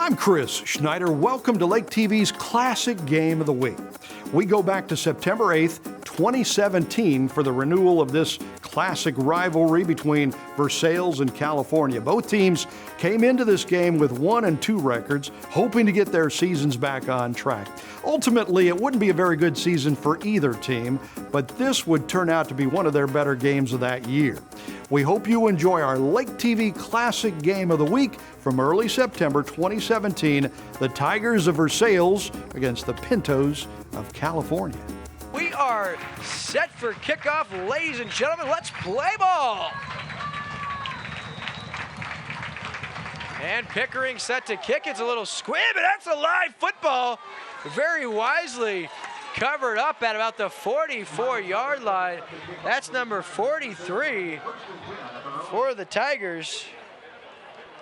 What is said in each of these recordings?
I'm Chris Schneider. Welcome to Lake TV's Classic Game of the Week. We go back to September 8th, 2017 for the renewal of this classic rivalry between Versailles and California. Both teams came into this game with 1-2 records, hoping to get their seasons back on track. Ultimately, it wouldn't be a very good season for either team, but this would turn out to be one of their better games of that year. We hope you enjoy our Lake TV Classic Game of the Week from early September 2017, the Tigers of Versailles against the Pintos of California. We are set for kickoff, ladies and gentlemen. Let's play ball. And Pickering set to kick. It's a little squib, and that's a live football. Very wisely covered up at about the 44-yard line. That's number 43 for the Tigers.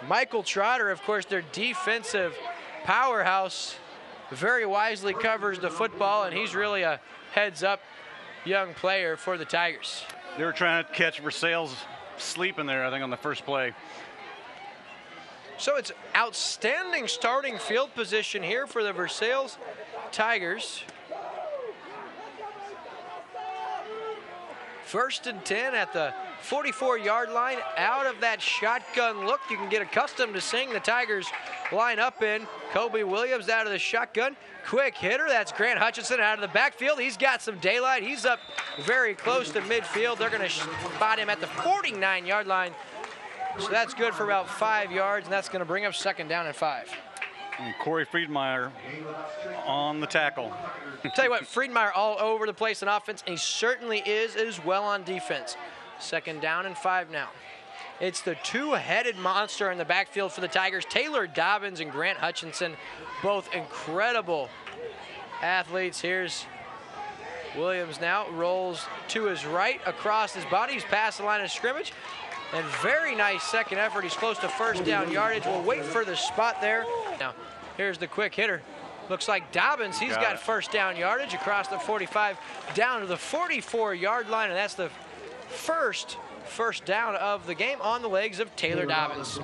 Michael Trotter, of course, their defensive powerhouse, very wisely covers the football, and he's really a heads-up young player for the Tigers. They were trying to catch Versailles sleeping there, I think, on the first play. So it's outstanding starting field position here for the Versailles Tigers. 1st and 10 at the 44-yard line. Out of that shotgun look you can get accustomed to seeing the Tigers line up in. Kobe Williams out of the shotgun. Quick hitter, that's Grant Hutchinson out of the backfield. He's got some daylight. He's up very close to midfield. They're going to spot him at the 49-yard line. So that's good for about 5 yards, and that's going to bring up 2nd down and 5. And Corey Friedmeyer on the tackle. Tell you what, Friedmeyer all over the place in offense, and he certainly is as well on defense. 2nd down and 5 now. It's the two-headed monster in the backfield for the Tigers. Taylor Dobbins and Grant Hutchinson, both incredible athletes. Here's Williams now, rolls to his right across his body. He's past the line of scrimmage. And very nice second effort. He's close to 1st down yardage. We'll wait for the spot there. Now, here's the quick hitter. Looks like Dobbins, he's got 1st down yardage across the 45 down to the 44-yard line, and that's the first down of the game on the legs of Taylor Dobbins.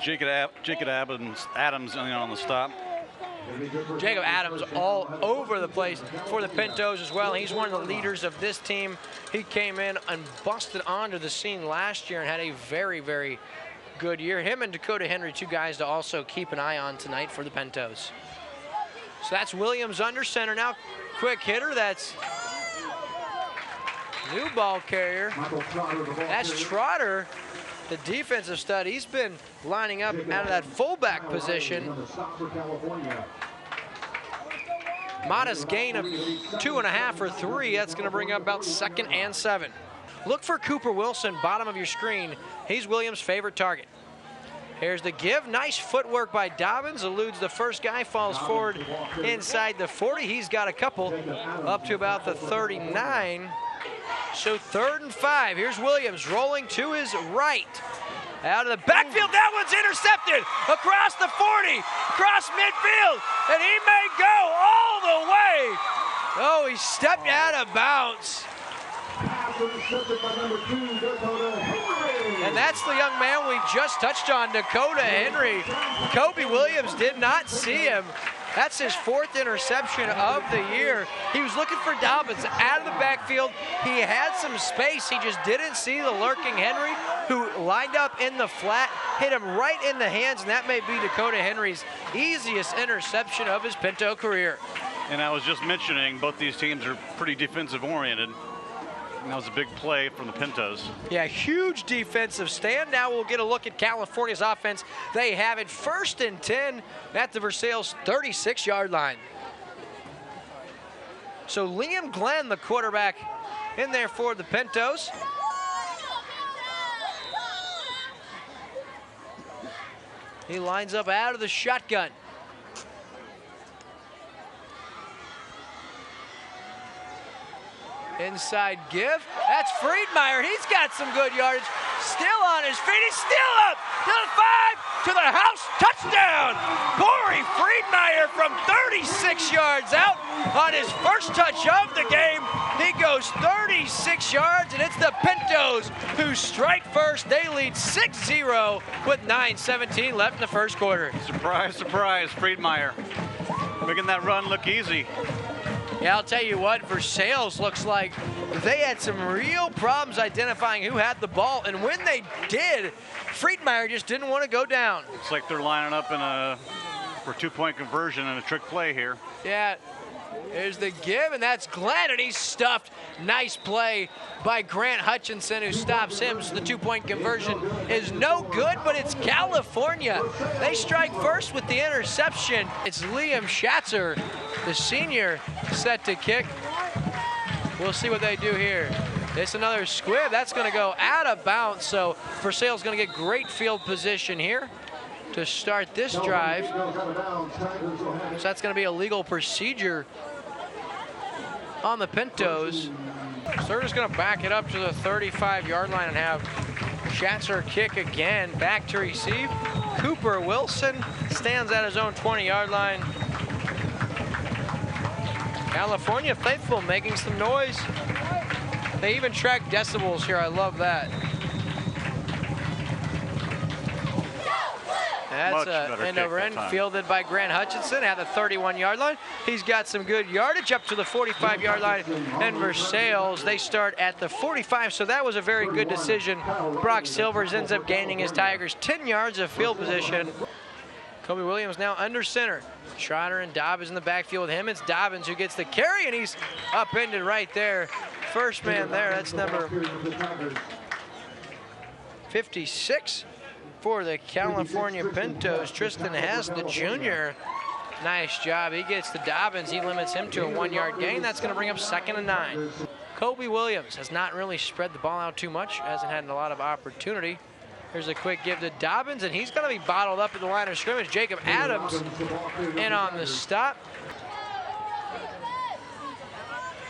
Jacob Adams on the stop. Jacob Adams all over the place for the Pintos as well. He's one of the leaders of this team. He came in and busted onto the scene last year and had a very, very good year. Him and Dakota Henry, two guys to also keep an eye on tonight for the Pintos. So that's Williams under center now. Quick hitter, that's new ball carrier. That's Trotter, the defensive stud. He's been lining up out of that fullback position. Modest gain of 2.5 or 3. That's going to bring up about 2nd and 7. Look for Cooper Wilson, bottom of your screen. He's Williams' favorite target. Here's the give. Nice footwork by Dobbins. Eludes the first guy, falls forward inside the 40. He's got a couple up to about the 39. So 3rd and 5. Here's Williams rolling to his right. Out of the backfield, that one's intercepted across the 40, across midfield, and he may go all the way. Oh, he stepped out of bounds. And that's the young man we just touched on, Dakota Henry. Kobe Williams did not see him. That's his 4th interception of the year. He was looking for Dobbins out of the backfield. He had some space. He just didn't see the lurking Henry, who lined up in the flat, hit him right in the hands, and that may be Dakota Henry's easiest interception of his Pinto career. And I was just mentioning, both these teams are pretty defensive-oriented. That was a big play from the Pintos. Yeah, huge defensive stand. Now we'll get a look at California's offense. They have it 1st and 10 at the Versailles 36-yard line. So Liam Glenn, the quarterback, in there for the Pintos. He lines up out of the shotgun. Inside give. That's Friedmeyer. He's got some good yardage. Still on his feet. He's still up to the 5, to the house. Touchdown. Corey Friedmeier from 36 yards out on his first touch of the game. He goes 36 yards, and it's the Pintos who strike first. They lead 6-0 with 9:17 left in the first quarter. Surprise, surprise, Friedmeier making that run look easy. Yeah, I'll tell you what, Versailles looks like they had some real problems identifying who had the ball, and when they did, Friedmeier just didn't want to go down. Looks like they're lining up for two-point conversion and a trick play here. Yeah, there's the give, and that's Glenn, and he's stuffed. Nice play by Grant Hutchinson, who stops him, so the two-point conversion is no good, but it's California. They strike first with the interception. It's Liam Schatzer, the senior, set to kick. We'll see what they do here. It's another squib. That's going to go out of bounds, so Versailles is going to get great field position here to start this drive. So that's going to be a legal procedure on the Pintos. So they're just going to back it up to the 35-yard line and have Schatzer kick again. Back to receive. Cooper Wilson stands at his own 20-yard line. California faithful making some noise. They even track decibels here. I love that. That's end over end fielded by Grant Hutchinson at the 31-yard line. He's got some good yardage up to the 45-yard line. And Versailles, they start at the 45, so that was a very good decision. Brock Silvers ends up gaining his Tigers 10 yards of field position. Kobe Williams now under center. Trotter and Dobbins in the backfield with him. It's Dobbins who gets the carry, and he's upended right there. First man there, that's number 56 for the California Pintos. Tristan Hess, the junior. Nice job. He gets to Dobbins. He limits him to a 1-yard gain. That's going to bring up 2nd and 9. Kobe Williams has not really spread the ball out too much. Hasn't had a lot of opportunity. Here's a quick give to Dobbins, and he's going to be bottled up at the line of scrimmage. Jacob Adams in on the stop.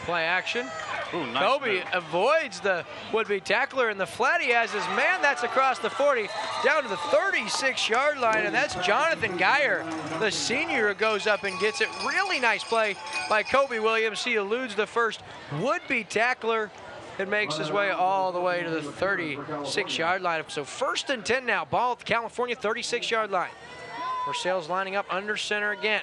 Play action. Ooh, nice Kobe move. avoids the would-be tackler in the flat. He has his man. That's across the 40 down to the 36-yard line, and that's Jonathan Geyer, the senior, who goes up and gets it. Really nice play by Kobe Williams. He eludes the first would-be tackler and makes his way all the way to the 36-yard line. So 1st and 10 now. Ball at the California 36-yard line. Versailles lining up under center again.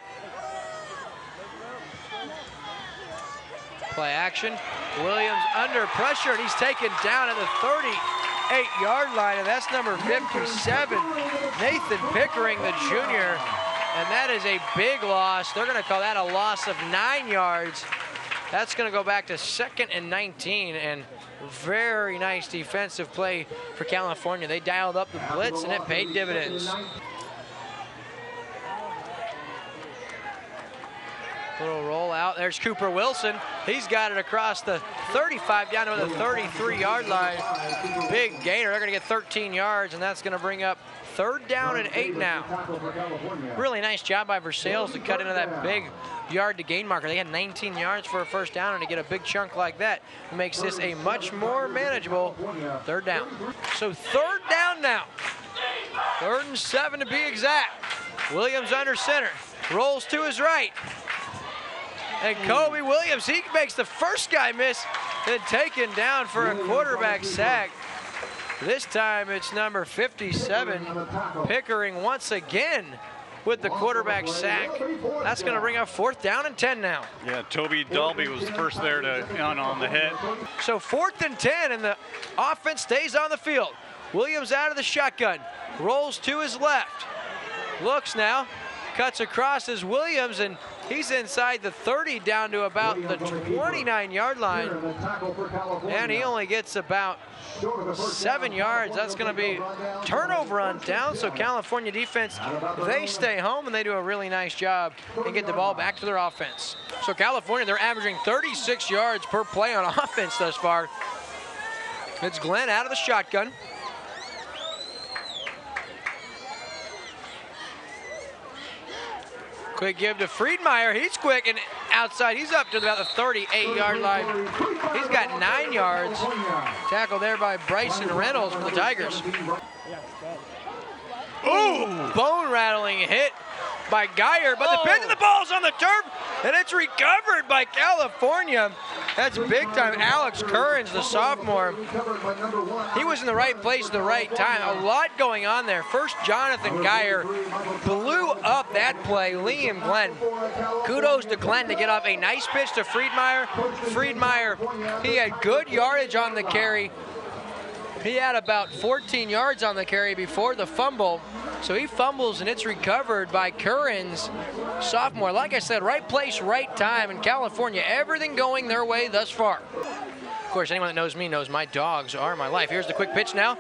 Play action. Williams under pressure, and he's taken down at the 38-yard line, and that's number 57, Nathan Pickering, the junior, and that is a big loss. They're going to call that a loss of 9 yards. That's going to go back to 2nd and 19, and very nice defensive play for California. They dialed up the blitz, and it paid dividends. Little roll out. There's Cooper Wilson. He's got it across the 35 down to the 33-yard line. Big gainer. They're going to get 13 yards, and that's going to bring up 3rd down and 8 now. Really nice job by Versailles to cut into that big yard to gain marker. They had 19 yards for a first down, and to get a big chunk like that makes this a much more manageable 3rd down. So 3rd down now. 3rd and 7 to be exact. Williams under center. Rolls to his right. And Kobe Williams, he makes the first guy miss, then taken down for a quarterback sack. This time it's number 57, Pickering once again with the quarterback sack. That's going to bring up 4th down and 10 now. Yeah, Toby Dalby was first there to on the hit. So 4th and 10, and the offense stays on the field. Williams out of the shotgun, rolls to his left, looks now, cuts across as Williams, and he's inside the 30 down to about the 29-yard line. And he only gets about 7 yards. That's going to be turnover on down. So California defense, they stay home, and they do a really nice job and get the ball back to their offense. So California, they're averaging 36 yards per play on offense thus far. It's Glenn out of the shotgun. Quick give to Friedmeier. He's quick and outside. He's up to about the 38-yard line. He's got 9 yards. Tackle there by Bryson Reynolds for the Tigers. Ooh, bone-rattling hit by Geyer, but the pin to the ball's on the turf, and it's recovered by California. That's big time. Alex Currens, the sophomore. He was in the right place at the right time. A lot going on there. First, Jonathan Geyer blew up that play. Liam Glenn. Kudos to Glenn to get off a nice pitch to Friedmeier. Friedmeier, he had good yardage on the carry. He had about 14 yards on the carry before the fumble. So he fumbles and it's recovered by Currens, sophomore. Like I said, right place, right time in California. Everything going their way thus far. Of course, anyone that knows me knows my dogs are my life. Here's the quick pitch now.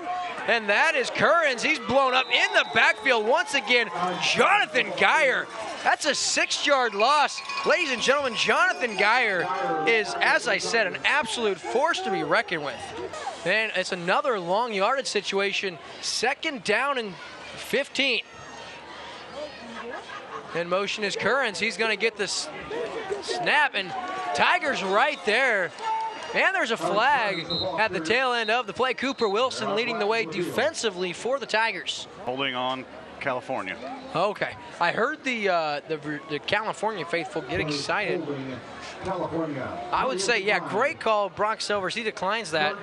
And that is Currens. He's blown up in the backfield once again. Jonathan Geyer. That's a 6-yard loss. Ladies and gentlemen, Jonathan Geyer is, as I said, an absolute force to be reckoned with. And it's another long yardage situation. 2nd down and 15. In motion is Currens. He's going to get this snap, and Tigers right there. And there's a flag at the tail end of the play. Cooper Wilson leading the way defensively for the Tigers. Holding on California. Okay. I heard the California faithful get excited. I would say, yeah, great call, Brock Silvers. He declines that.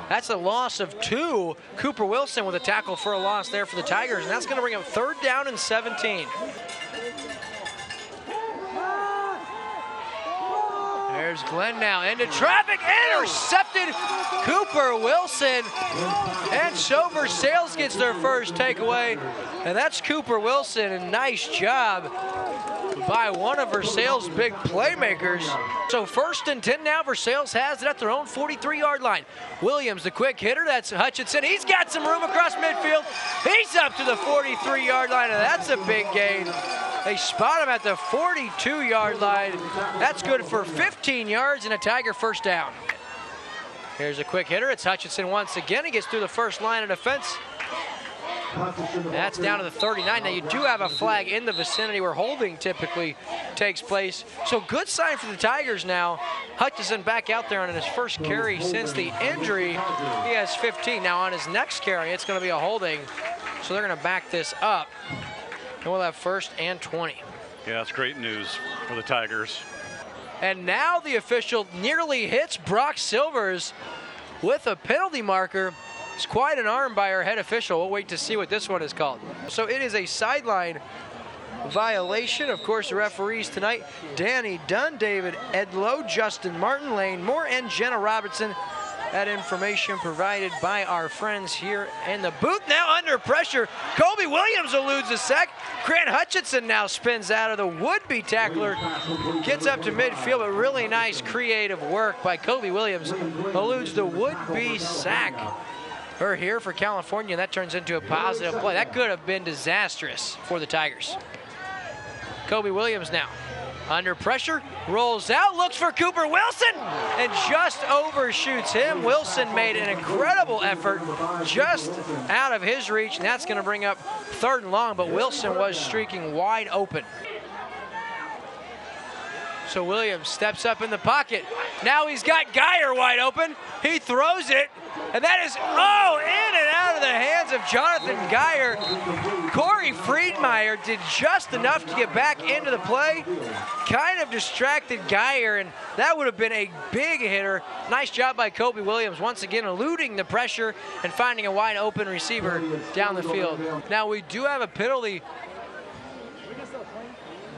That's a loss of 2. Cooper Wilson with a tackle for a loss there for the Tigers, and that's going to bring up 3rd down and 17. There's Glenn now into traffic, intercepted Cooper Wilson, and so Versailles gets their first takeaway, and that's Cooper Wilson, and nice job by one of Versailles' big playmakers. So 1st and 10 now, Versailles has it at their own 43-yard line. Williams, the quick hitter, that's Hutchinson. He's got some room across midfield. He's up to the 43-yard line, and that's a big gain. They spot him at the 42-yard line. That's good for 15 yards and a Tiger first down. Here's a quick hitter. It's Hutchinson once again. He gets through the first line of defense. That's down to the 39. Now, you do have a flag in the vicinity where holding typically takes place. So good sign for the Tigers now. Hutchinson back out there on his first carry since the injury. He has 15. Now, on his next carry, it's going to be a holding. So they're going to back this up. And we'll have 1st and 20. Yeah, that's great news for the Tigers. And now the official nearly hits Brock Silvers with a penalty marker. It's quite an arm by our head official. We'll wait to see what this one is called. So it is a sideline violation. Of course, the referees tonight, Danny Dunn, David Edlow, Justin Martin, Lane Moore, and Jenna Robertson. That information provided by our friends here in the booth. Now under pressure, Colby Williams eludes a sack. Grant Hutchinson now spins out of the would-be tackler, gets up to midfield, but really nice creative work by Colby Williams, eludes the would-be sack. Her here for California, and that turns into a positive play. That could have been disastrous for the Tigers. Colby Williams now under pressure, rolls out, looks for Cooper Wilson, and just overshoots him. Wilson made an incredible effort just out of his reach, and that's going to bring up 3rd and long, but Wilson was streaking wide open. So Williams steps up in the pocket. Now he's got Geyer wide open. He throws it, and that is, in and out of the hands of Jonathan Geyer. Corey Friedmeier did just enough to get back into the play. Kind of distracted Geyer, and that would have been a big hitter. Nice job by Colby Williams, once again eluding the pressure and finding a wide open receiver down the field. Now we do have a penalty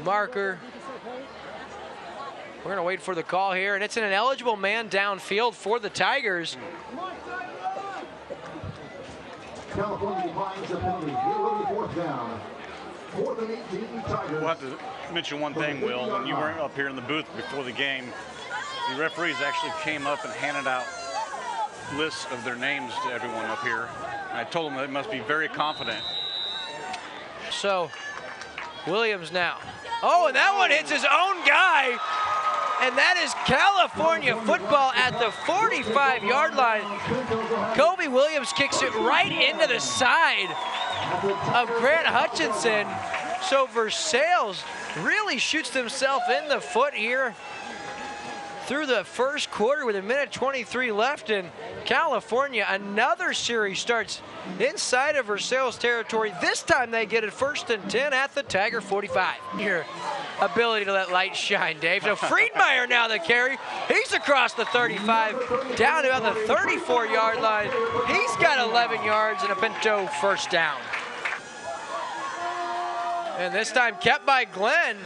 marker. We're going to wait for the call here, and it's an ineligible man downfield for the Tigers. California declines the penalty. It will be 4th down. 4th and 18, Tigers. We'll have to mention one thing, Will. When you were up here in the booth before the game, the referees actually came up and handed out lists of their names to everyone up here. And I told them they must be very confident. So, Williams now. And that one hits his own guy. And that is California football at the 45-yard line. Colby Williams kicks it right into the side of Grant Hutchinson. So Versailles really shoots himself in the foot here. through the first quarter with 1:23 left, and California, another series starts inside of Versailles territory. This time they get it 1st and 10 at the Tiger 45. Your ability to let light shine, Dave. So Friedmeier now the carry. He's across the 35, down to about the 34-yard line. He's got 11 yards and a Pinto first down. And this time kept by Glenn.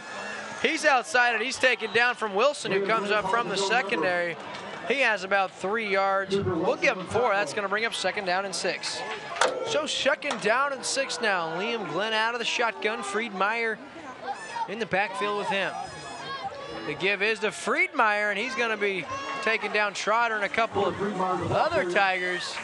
He's outside and he's taken down from Wilson, who comes up from the secondary. He has about 3 yards. We'll give him 4. That's going to bring up 2nd down and 6. So 2nd down and 6 now. Liam Glenn out of the shotgun. Friedmeier in the backfield with him. The give is to Friedmeier, and he's going to be taking down Trotter and a couple of other Tigers.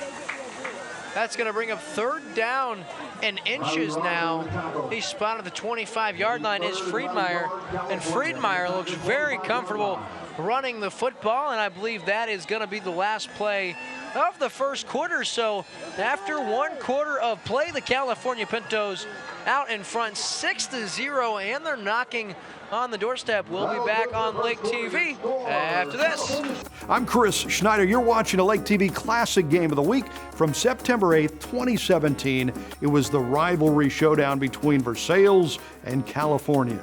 That's going to bring up 3rd down and inches now. He's spotted the 25-yard line is Friedmeier, and Friedmeier looks very comfortable running the football, and I believe that is going to be the last play of the first quarter. So after 1 quarter of play, the California Pintos out in front 6-0, and they're knocking on the doorstep. We'll be back on Lake TV after this. I'm Chris Schneider. You're watching a Lake TV Classic Game of the Week from September 8th, 2017. It was the rivalry showdown between Versailles and California.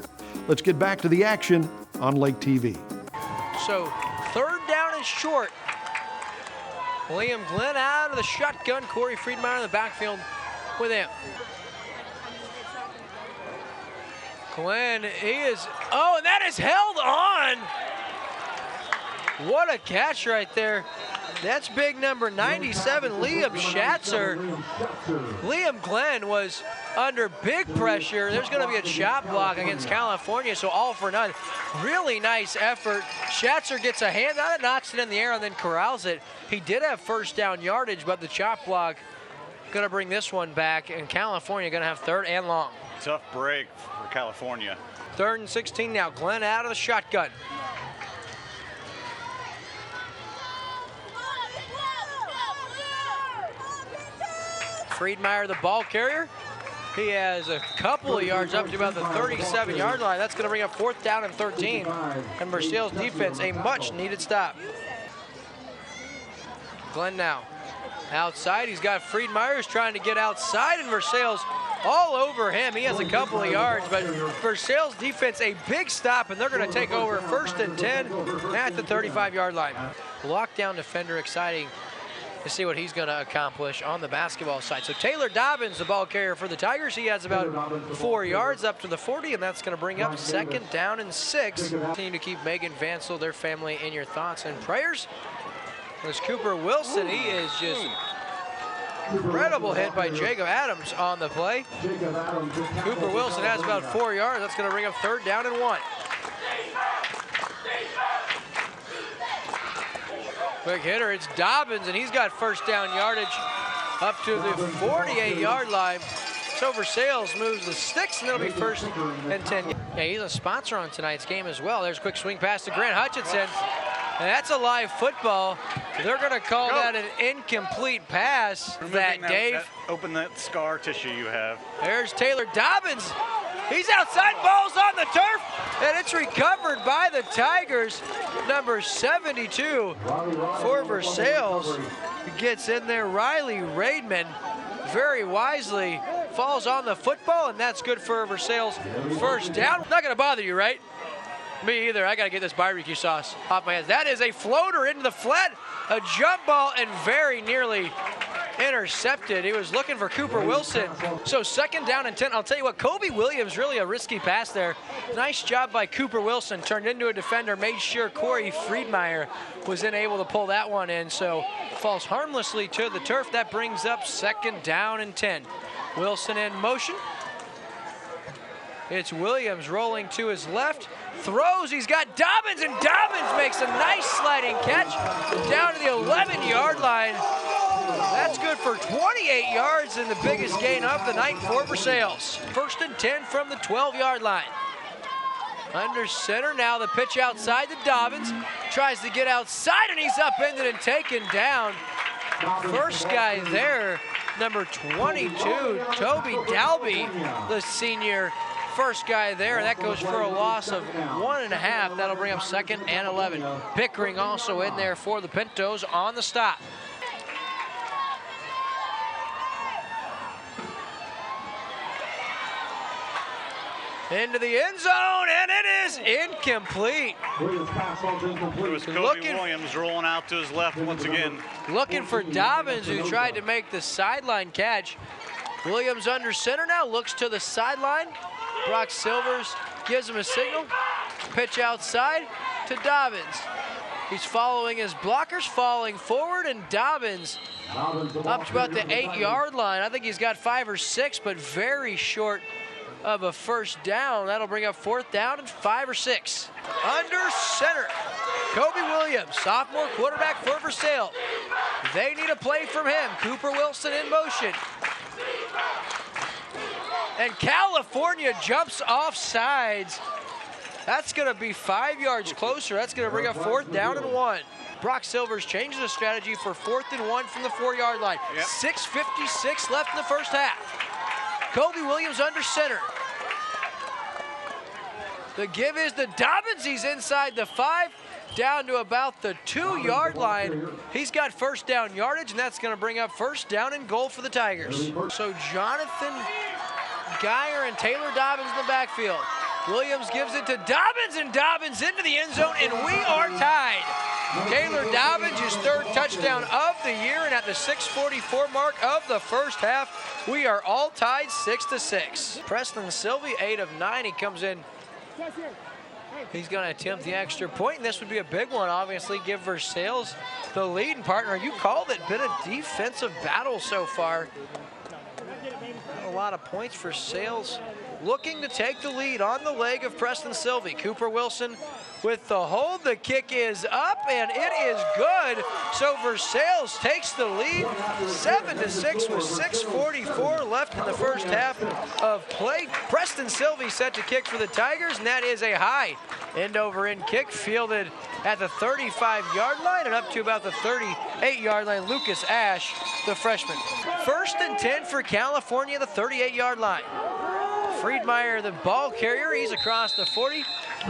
Let's get back to the action on Lake TV. So 3rd down and short. Liam Glenn out of the shotgun. Corey Friedmeier in the backfield with him. Glenn, he is, oh, and that is held on. What a catch right there. That's big number 97, Liam Schatzer. Liam Glenn was under big pressure. There's going to be a chop block against California, so all for none. Really nice effort. Schatzer gets a hand on it, knocks it in the air, and then corrals it. He did have 1st down yardage, but the chop block going to bring this one back, and California going to have 3rd and long. Tough break for California. 3rd and 16 now. Glenn out of the shotgun. Friedmeier, the ball carrier. He has a couple of yards up to about the 37-yard line. That's going to bring up 4th down and 13. And Versailles defense, a much-needed stop. Glenn now outside. He's got Friedmeier who's trying to get outside, and Versailles all over him. He has a couple of yards, but Versailles defense, a big stop, and they're going to take over 1st and 10 at the 35-yard line. Lockdown defender, exciting to see what he's going to accomplish on the basketball side. So Taylor Dobbins, the ball carrier for the Tigers. He has about 4 yards up to the 40, and that's going to bring up 2nd down and 6. Continue to keep Megan Vansel, their family, in your thoughts and prayers. There's Cooper Wilson. He is just incredible hit by Jacob Adams on the play. Cooper Wilson has about 4 yards. That's going to bring up 3rd down and 1. Quick hitter, it's Dobbins, and he's got 1st down yardage up to the 48-yard line. So Versailles moves the sticks, and it'll be 1st and 10. Yeah, he's a sponsor on tonight's game as well. There's a quick swing pass to Grant Hutchinson, and that's a live football. They're going to call that an incomplete pass. Dave. Open that scar tissue you have. There's Taylor Dobbins. He's outside, ball's on the turf, and it's recovered by the Tigers. Number 72 for Versailles gets in there. Riley Raidman very wisely falls on the football, and that's good for Versailles. 1st down. Not going to bother you, right? Me either. I got to get this barbecue sauce off my hands. That is a floater into the flat, a jump ball, and very nearly intercepted. He was looking for Cooper Wilson. So 2nd down and 10. I'll tell you what, Kobe Williams, really a risky pass there. Nice job by Cooper Wilson. Turned into a defender, made sure Corey Friedmeier was able to pull that one in. So falls harmlessly to the turf. That brings up 2nd down and 10. Wilson in motion. It's Williams rolling to his left. Throws, he's got Dobbins, and Dobbins makes a nice sliding catch down to the 11-yard line. That's good for 28 yards and the biggest gain of the night for Versailles. 1st and 10 from the 12-yard line. Under center now, the pitch outside to Dobbins. Tries to get outside, and he's upended and taken down. First guy there, number 22, Toby Dalby, the senior First guy there, that goes for a loss of 1.5. That'll bring up 2nd and 11. Pickering also in there for the Pintos on the stop. Into the end zone, and it is incomplete. It was Kobe Williams rolling out to his left once again. Looking for Dobbins, who tried to make the sideline catch. Williams under center now, looks to the sideline. Brock Silvers gives him a signal. Pitch outside to Dobbins. He's following his blockers, falling forward, and Dobbins up to about the 8-yard line. I think he's got 5 or 6, but very short of a first down. That'll bring up 4th down and 5 or 6. Under center, Kobe Williams, sophomore quarterback for Versailles. They need a play from him. Cooper Wilson in motion. And California jumps off sides. That's going to be 5 yards closer. That's going to bring up 4th down and 1. Brock Silvers changes the strategy for 4th and 1 from the 4-yard line. Yep. 6:56 left in the first half. Kobe Williams under center. The give is to Dobbins. He's inside the 5, down to about the 2-yard line. He's got first down yardage, and that's going to bring up 1st down and goal for the Tigers. So Jonathan Geyer and Taylor Dobbins in the backfield. Williams gives it to Dobbins, and Dobbins into the end zone, and we are tied. Taylor Dobbins, his 3rd touchdown of the year, and at the 6:44 mark of the first half, we are all tied 6-6. Preston Sylvie, 8 of 9. He comes in. He's going to attempt the extra point, and this would be a big one, obviously, give Versailles the lead. And partner, you called it, been a defensive battle so far. A lot of points for Sales, looking to take the lead on the leg of Preston Sylvie. Cooper Wilson with the hold. The kick is up, and it is good. So Versailles takes the lead 7-6 with 6:44 left in the first half of play. Preston Sylvie set to kick for the Tigers, and that is a high end-over-end kick fielded at the 35-yard line and up to about the 38-yard line. Lucas Ash, the freshman. 1st and 10 for California, the 38-yard line. Friedmeier, the ball carrier, he's across the 40.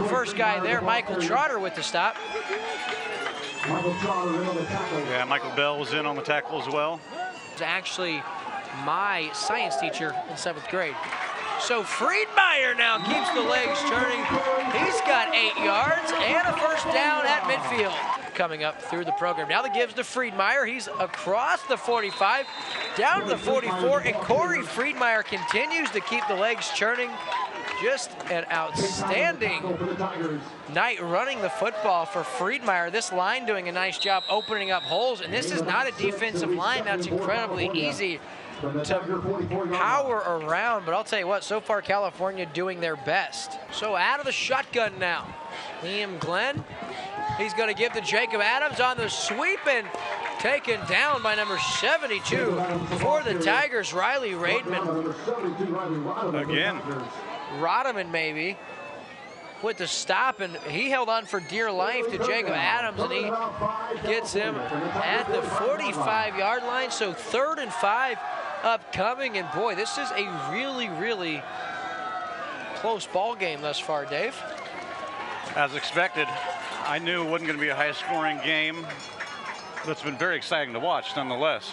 First guy there, Michael Trotter with the stop. Yeah, Michael Bell was in on the tackle as well. He's actually my science teacher in 7th grade. So Friedmeier now keeps the legs turning. He's got 8 yards and a first down at midfield. Coming up through the program. Now the gives to Friedmeier. He's across the 45, down to the 44, and Corey Friedmeier continues to keep the legs churning. Just an outstanding night running the football for Friedmeier. This line doing a nice job opening up holes, and this is not a defensive line that's incredibly easy to power around, but I'll tell you what, so far California doing their best. So out of the shotgun now, Liam Glenn. He's going to give to Jacob Adams on the sweep, and taken down by number 72 for the Tigers, Riley Raidman. Again. Rodman maybe with the stop, and he held on for dear life to Jacob Adams, and he gets him at the 45-yard line. So 3rd and 5 upcoming, and boy, this is a really, really close ball game thus far, Dave. As expected, I knew it wasn't going to be a high-scoring game, but it's been very exciting to watch nonetheless.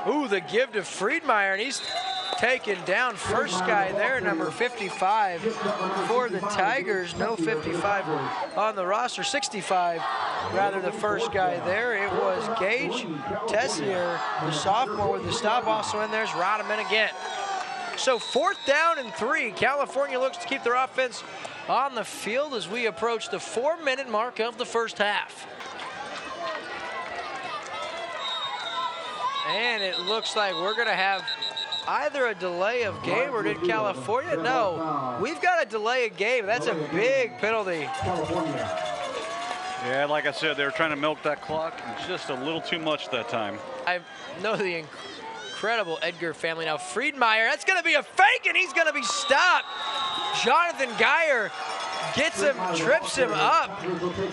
Ooh, the give to Friedmeier, and he's taken down. First guy there, number 55 for the Tigers. No 55 on the roster, 65 rather, the first guy there. It was Gage Tessier, the sophomore, with the stop. Also in there's Rodman again. So 4th down and 3. California looks to keep their offense on the field as we approach the 4-minute mark of the first half. And it looks like we're going to have either a delay of game, or did California? No, we've got a delay of game. That's a big penalty. Yeah, like I said, they were trying to milk that clock just a little too much that time. I know the incredible Edgar family. Now Friedmeier, that's going to be a fake, and he's going to be stopped. Jonathan Geyer gets him, trips him up,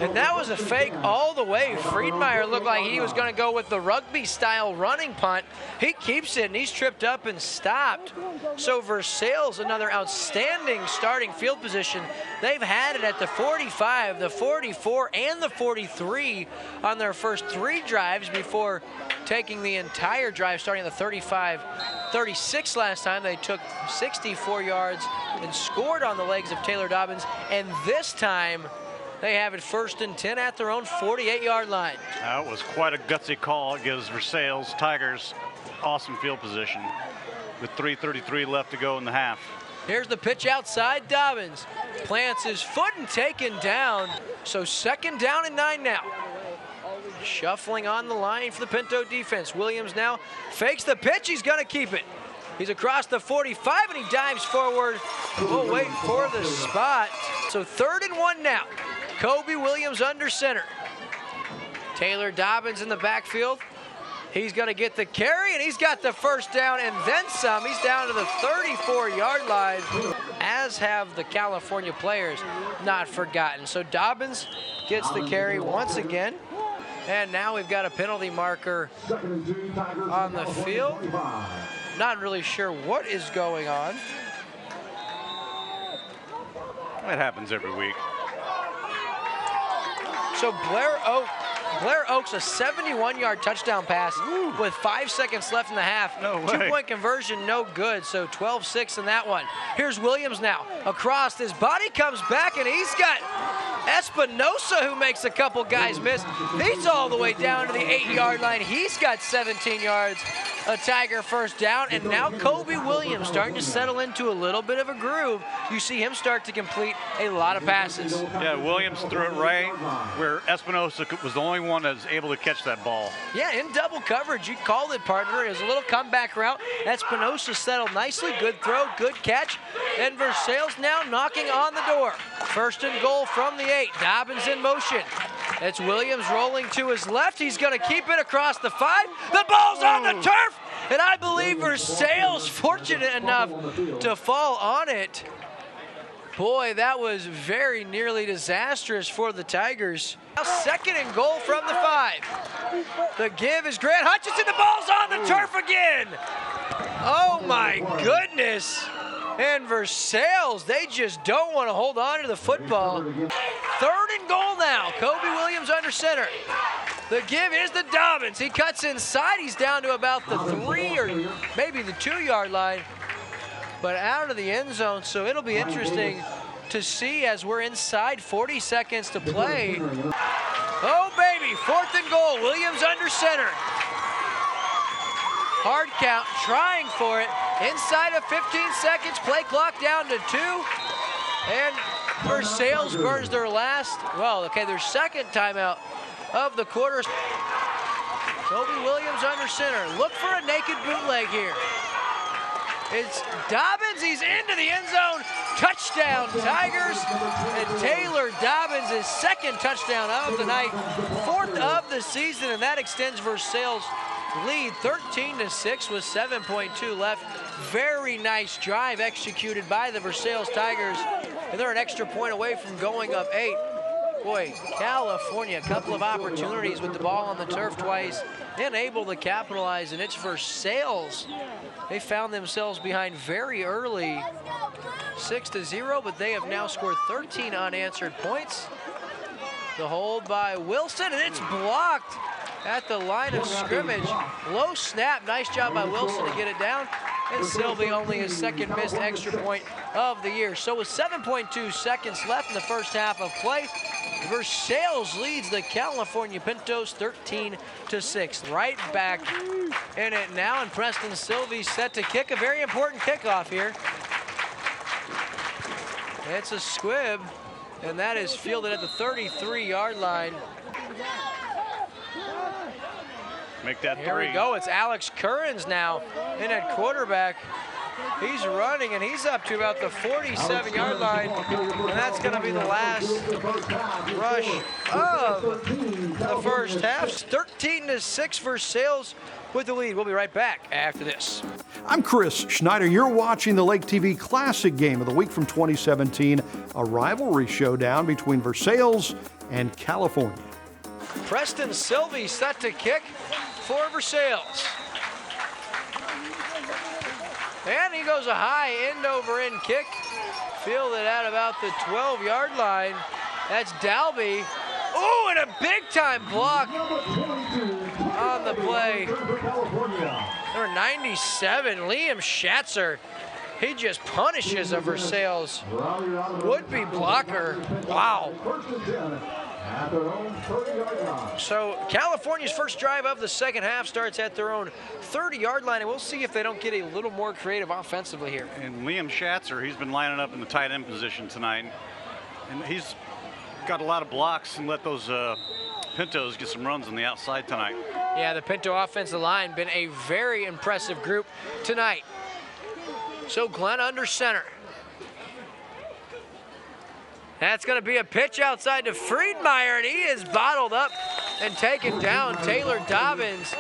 and that was a fake all the way. Friedmeier looked like he was going to go with the rugby-style running punt. He keeps it, and he's tripped up and stopped. So Versailles, another outstanding starting field position. They've had it at the 45, the 44, and the 43 on their first 3 drives before taking the entire drive, starting at the 35, 36 last time. They took 64 yards and scored on the legs of Taylor Dobbins, and this time they have it 1st and 10 at their own 48-yard line. That was quite a gutsy call. It gives Versailles Tigers awesome field position with 3:33 left to go in the half. Here's the pitch outside. Dobbins plants his foot and taken down. So 2nd down and 9 now. Shuffling on the line for the Pinto defense. Williams now fakes the pitch. He's going to keep it. He's across the 45 and he dives forward. We'll wait for the spot. So 3rd and 1 now. Kobe Williams under center. Taylor Dobbins in the backfield. He's going to get the carry, and he's got the 1st down and then some. He's down to the 34-yard line, as have the California players not forgotten. So Dobbins gets the carry once again. And now we've got a penalty marker on the field. Not really sure what is going on. That happens every week. So Blair Oaks, a 71-yard touchdown pass with 5 seconds left in the half. No way. 2-point conversion, no good, so 12-6 in that one. Here's Williams now. Across, his body comes back, and he's got Espinosa, who makes a couple guys miss. He's all the way down to the 8-yard line. He's got 17 yards. A Tiger 1st down, and now Kobe Williams starting to settle into a little bit of a groove. You see him start to complete a lot of passes. Yeah, Williams threw it right where Espinosa was the only one that was able to catch that ball. Yeah, in double coverage, you called it, partner. It was a little comeback route. Espinosa settled nicely. Good throw, good catch. And Versailles now knocking on the door. 1st and goal from the 8. Dobbins in motion. It's Williams rolling to his left. He's going to keep it across the 5. The ball's on the turf, and I believe Versailles fortunate enough to fall on it. Boy, that was very nearly disastrous for the Tigers. Now 2nd and goal from the 5. The give is Grant Hutchinson. The ball's on the turf again. Oh, my goodness. And Versailles, they just don't want to hold on to the football. 3rd and goal now. Kobe Williams under center. The give is to Dobbins. He cuts inside. He's down to about the 3 or maybe the 2-yard line, but out of the end zone. So it'll be interesting to see as we're inside 40 seconds to play. Oh, baby, 4th and goal. Williams under center. Hard count, trying for it. Inside of 15 seconds, play clock down to 2. And Versailles burns their their 2nd timeout of the quarter. Kobe Williams under center. Look for a naked bootleg here. It's Dobbins, he's into the end zone. Touchdown, Tigers. And Taylor Dobbins, his 2nd touchdown of the night, 4th of the season, and that extends Versailles' lead 13-6 with 7.2 left. Very nice drive executed by the Versailles Tigers, and they're an extra point away from going up 8. Boy, California, a couple of opportunities with the ball on the turf twice, unable to capitalize, and it's Versailles. They found themselves behind very early, 6-0, but they have now scored 13 unanswered points. The hold by Wilson, and it's blocked at the line of scrimmage. Low snap, nice job by Wilson to get it down. And Sylvie only his 2nd missed extra point of the year. So with 7.2 seconds left in the 1st half of play, Versailles leads the California Pintos 13-6. Right back in it now, and Preston Sylvie set to kick a very important kickoff here. It's a squib, and that is fielded at the 33-yard line. Make that 3. Here we go. It's Alex Currens now in at quarterback. He's running, and he's up to about the 47-yard line, and that's going to be the last rush of the 1st half. 13-6 Versailles with the lead. We'll be right back after this. I'm Chris Schneider. You're watching the LakeTV Classic Game of the Week from 2017, a rivalry showdown between Versailles and California. Preston Sylvie set to kick for Versailles. And he goes a high end-over-end kick. Fielded at about the 12-yard line. That's Dalby. Oh, and a big-time block on the play. Number 97, Liam Schatzer. He just punishes a Versailles would-be blocker. Wow. So California's first drive of the second half starts at their own 30-yard line, and we'll see if they don't get a little more creative offensively here. And Liam Schatzer, he's been lining up in the tight end position tonight, and he's got a lot of blocks and let those Pintos get some runs on the outside tonight. Yeah, the Pinto offensive line been a very impressive group tonight. So Glenn under center. That's going to be a pitch outside to Friedmeier, and he is bottled up and taken down. Taylor Dobbins,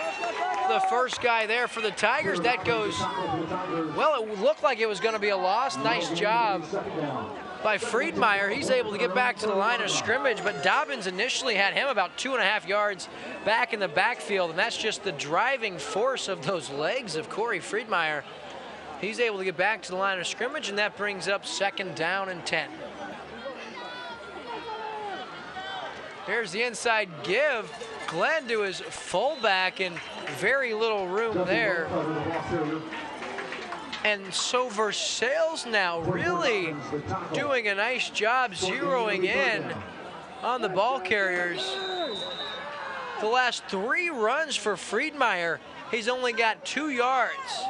the first guy there for the Tigers. That goes, well, it looked like it was going to be a loss. Nice job by Friedmeier. He's able to get back to the line of scrimmage, but Dobbins initially had him about 2.5 yards back in the backfield, and that's just the driving force of those legs of Corey Friedmeier. He's able to get back to the line of scrimmage, and that brings up 2nd down and 10. Here's the inside give. Glenn to his fullback, and very little room there. And so Versailles now really doing a nice job zeroing in on the ball carriers. The last 3 runs for Friedmeier, he's only got 2 yards.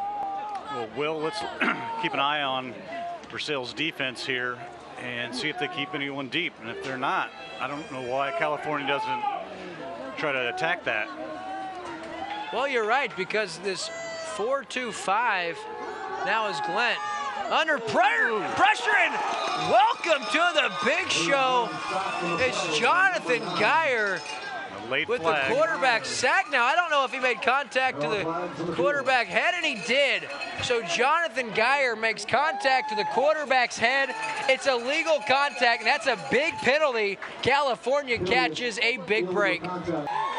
Well, Will, let's keep an eye on Versailles' defense here and see if they keep anyone deep. And if they're not, I don't know why California doesn't try to attack that. Well, you're right, because this 4-2-5 now is Glenn. Under pressure, and welcome to the big show. It's Jonathan Geyer with flag. the quarterback sack. Now, I don't know if he made contact to the quarterback head, and he did. So Jonathan Geyer makes contact to the quarterback's head. It's a legal contact, and that's a big penalty. California catches a big break.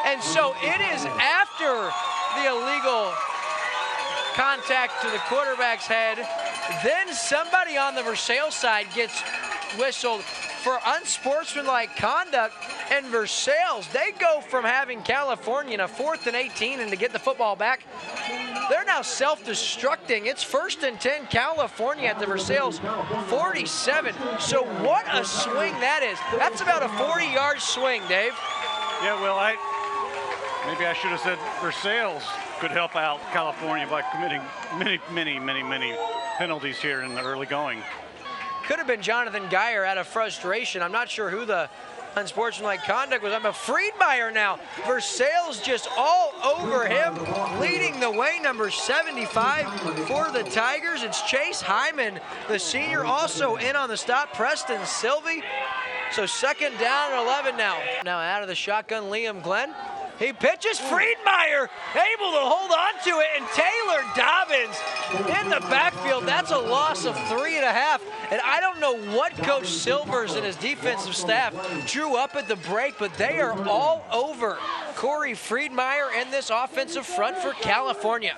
And so it is after the illegal contact to the quarterback's head. Then somebody on the Versailles side gets whistled for unsportsmanlike conduct, and Versailles, they go from having California in a 4th and 18 and to get the football back, they're now self-destructing. It's 1st and 10 California at the Versailles 47. So what a swing that is. That's about a 40-yard swing, Dave. Yeah, well, maybe I should have said Versailles could help out California by committing many penalties here in the early going. Could have been Jonathan Geyer out of frustration. I'm not sure who the unsportsmanlike conduct was. I'm a Friedmeier now. Versailles just all over him, leading the way, number 75 for the Tigers. It's Chase Hyman, the senior, also in on the stop. Preston Sylvie. So 2nd down and 11 now. Now out of the shotgun, Liam Glenn. He pitches, Friedmeier able to hold on to it, and Taylor Dobbins in the backfield. That's a loss of 3.5. And I don't know what Coach Silvers and his defensive staff drew up at the break, but they are all over Corey Friedmeier and this offensive front for California.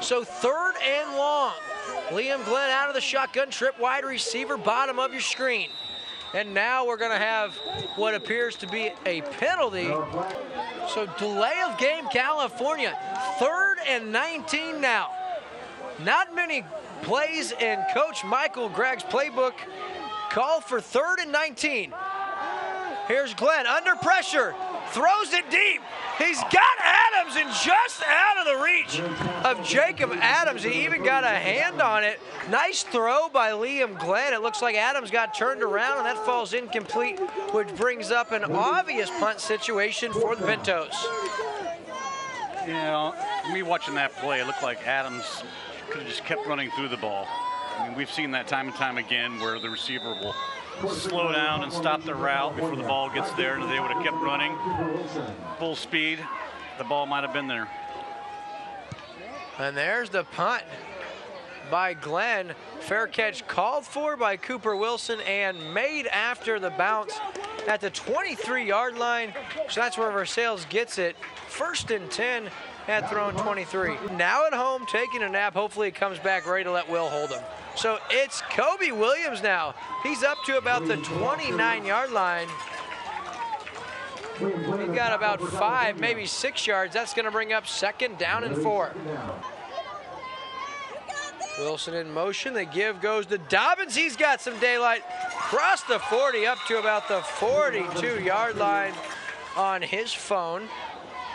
So 3rd and long. Liam Glenn out of the shotgun, trip wide receiver, bottom of your screen. And now we're going to have what appears to be a penalty. So delay of game, California. 3rd and 19 now. Not many plays in Coach Michael Gregg's playbook call for 3rd and 19. Here's Glenn under pressure, throws it deep. He's got Adams and just out of the reach of Jacob Adams. He even got a hand on it. Nice throw by Liam Glenn. It looks like Adams got turned around, and that falls incomplete, which brings up an obvious punt situation for the Pintos. You know, me watching that play, it looked like Adams could have just kept running through the ball. I mean, we've seen that time and time again where the receiver will slow down and stop the route before the ball gets there, and if they would have kept running full speed, the ball might have been there. And there's the punt by Glenn. Fair catch called for by Cooper Wilson and made after the bounce at the 23-yard line. So that's where Versailles gets it. 1st and 10 at their own 23. Now at home, taking a nap. Hopefully he comes back ready to let Will hold him. So it's Kobe Williams now. He's up to about the 29-yard line. He's got about 5, maybe 6 yards. That's going to bring up 2nd down and 4. Wilson in motion. The give goes to Dobbins. He's got some daylight. Cross the 40 up to about the 42-yard line on his phone.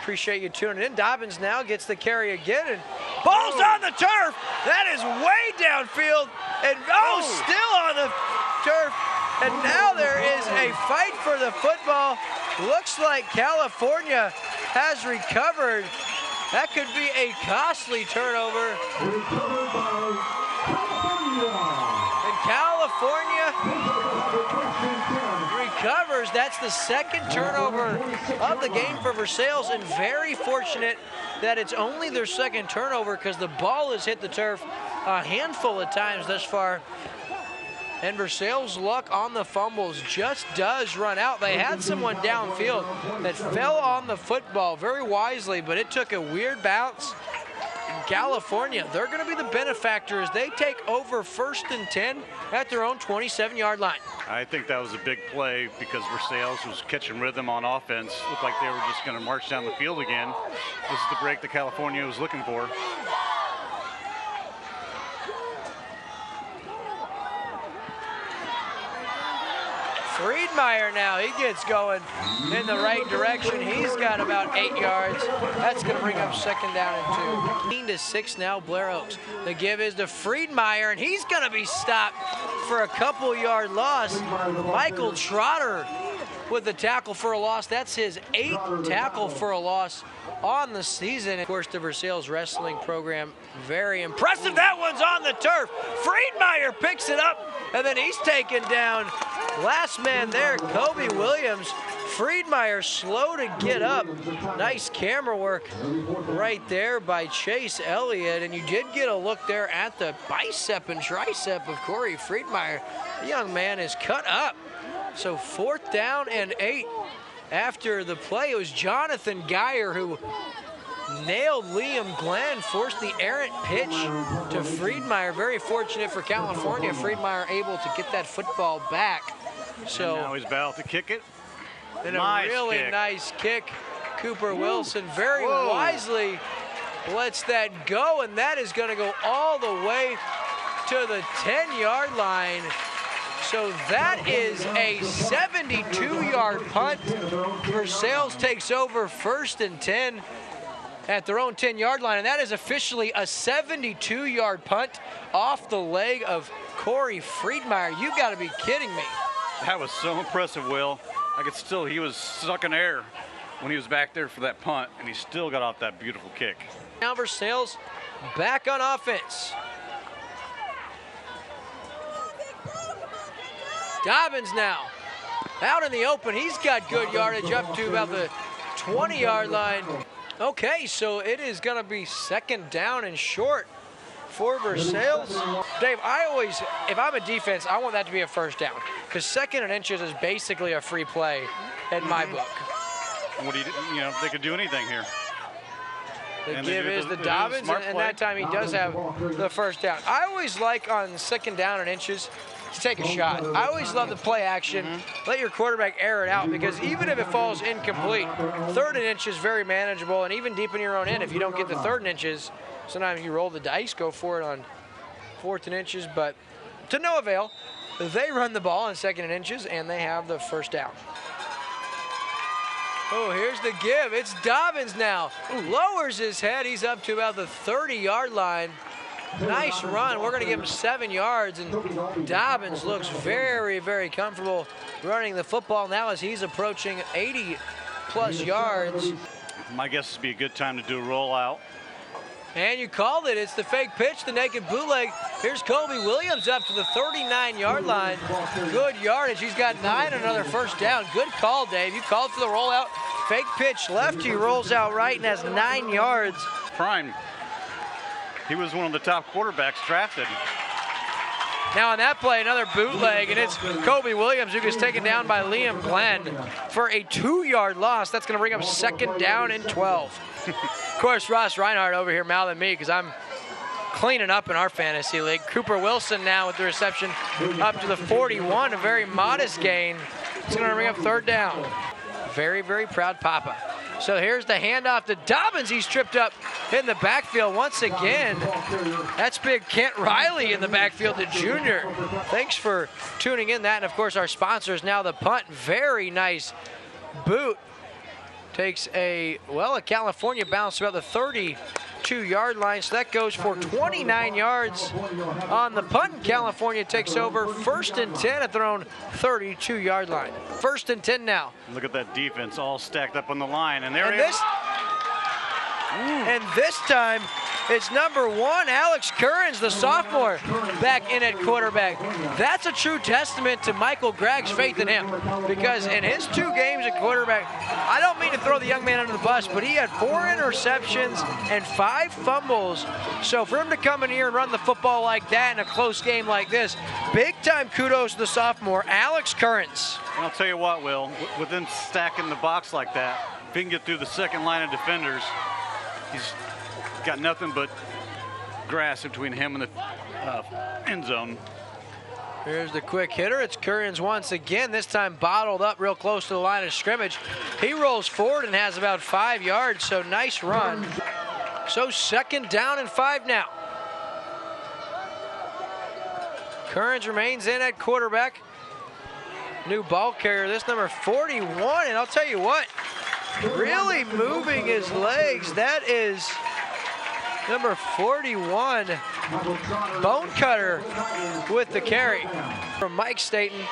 Appreciate you tuning in. Dobbins now gets the carry again, and ball's on the turf. That is way downfield, and still on the turf. And now there is a fight for the football. Looks like California has recovered. That could be a costly turnover. And California recovers. That's the 2nd turnover of the game for Versailles, and very fortunate that it's only their 2nd turnover because the ball has hit the turf a handful of times thus far. And Versailles' luck on the fumbles just does run out. They had someone downfield that fell on the football very wisely, but it took a weird bounce. In California, they're going to be the benefactor as they take over 1st and 10 at their own 27-yard line. I think that was a big play because Versailles was catching rhythm on offense. Looked like they were just going to march down the field again. This is the break that California was looking for. Friedmeier now, he gets going in the right direction. He's got about 8 yards. That's going to bring up 2nd down and 2. 15-6 now, Blair Oaks. The give is to Friedmeier, and he's going to be stopped for a couple-yard loss. Michael Trotter with the tackle for a loss. That's his 8th tackle for a loss on the season. Of course, the Versailles wrestling program, very impressive. That one's on the turf. Friedmeier picks it up, and then he's taken down. Last man there, Kobe Williams. Friedmeier slow to get up. Nice camera work right there by Chase Elliott. And you did get a look there at the bicep and tricep of Corey Friedmeier. The young man is cut up. So 4th down and 8. After the play, it was Jonathan Geyer who nailed Liam Glenn, forced the errant pitch to Friedmeier. Very fortunate for California. Friedmeier able to get that football back. So and now he's about to kick it. And a really nice kick. Cooper Wilson very wisely lets that go, and that is going to go all the way to the 10-yard line. So that is a 72-yard punt. Versailles takes over 1st and 10 at their own 10-yard line, and that is officially a 72-yard punt off the leg of Corey Friedmeier. You got to be kidding me. That was so impressive, Will. He was sucking air when he was back there for that punt, and he still got off that beautiful kick. Now Versailles back on offense. Dobbins now out in the open. He's got good yardage up to about the 20-yard line. Okay, so it is going to be 2nd down and short for Versailles. Dave, if I'm a defense, I want that to be a 1st down because 2nd and inches is basically a free play in my book. What do they could do anything here. The give is the Dobbins, and that time he does have the 1st down. I always like on 2nd down and inches to take a shot. I always love the play action. Let your quarterback air it out because even if it falls incomplete, 3rd and inch is very manageable, and even deep in your own end, if you don't get the 3rd and inches, sometimes you roll the dice, go for it on 4th and inches, but to no avail. They run the ball on 2nd and inches, and they have the 1st down. Oh, here's the give. It's Dobbins now. Lowers his head. He's up to about the 30-yard line. Nice run. We're going to give him 7 yards, and Dobbins looks very, very comfortable running the football now as he's approaching 80-plus yards. My guess would be a good time to do a rollout. And you called it. It's the fake pitch, the naked bootleg. Here's Kobe Williams up to the 39-yard line. Good yardage. He's got 9, another 1st down. Good call, Dave. You called for the rollout. Fake pitch left. He rolls out right and has 9 yards. Prime. He was one of the top quarterbacks drafted. Now on that play, another bootleg, and it's Kobe Williams who gets taken down by Liam Glenn for a 2-yard loss. That's going to bring up 2nd down and 12. Of course, Ross Reinhardt over here mouthing me because I'm cleaning up in our fantasy league. Cooper Wilson now with the reception up to the 41, a very modest gain. It's going to bring up 3rd down. Very, very proud Papa. So here's the handoff to Dobbins. He's tripped up in the backfield once again. That's big Kent Riley in the backfield, the junior. Thanks for tuning in that. And of course, our sponsors now the punt. Very nice boot. Takes a California bounce about the 32-yard line. So that goes for 29 yards on the punt. And California takes over 1st and 10 at their own 32-yard line. 1st and 10 now. Look at that defense all stacked up on the line. And there And this time, it's number 1, Alex Currens, the sophomore, back in at quarterback. That's a true testament to Michael Gregg's faith in him, because in his 2 games at quarterback, I don't mean to throw the young man under the bus, but he had 4 interceptions and 5 fumbles. So for him to come in here and run the football like that in a close game like this, big-time kudos to the sophomore, Alex Currens. And I'll tell you what, Will, with them stacking the box like that, if he can get through the second line of defenders, he's got nothing but grass between him and the end zone. Here's the quick hitter. It's Currens once again, this time bottled up real close to the line of scrimmage. He rolls forward and has about 5 yards, so nice run. So 2nd down and 5 now. Currens remains in at quarterback. New ball carrier, this number 41, and I'll tell you what, really moving his legs. That is number 41, Bone Cutter with the carry from Mike Staten.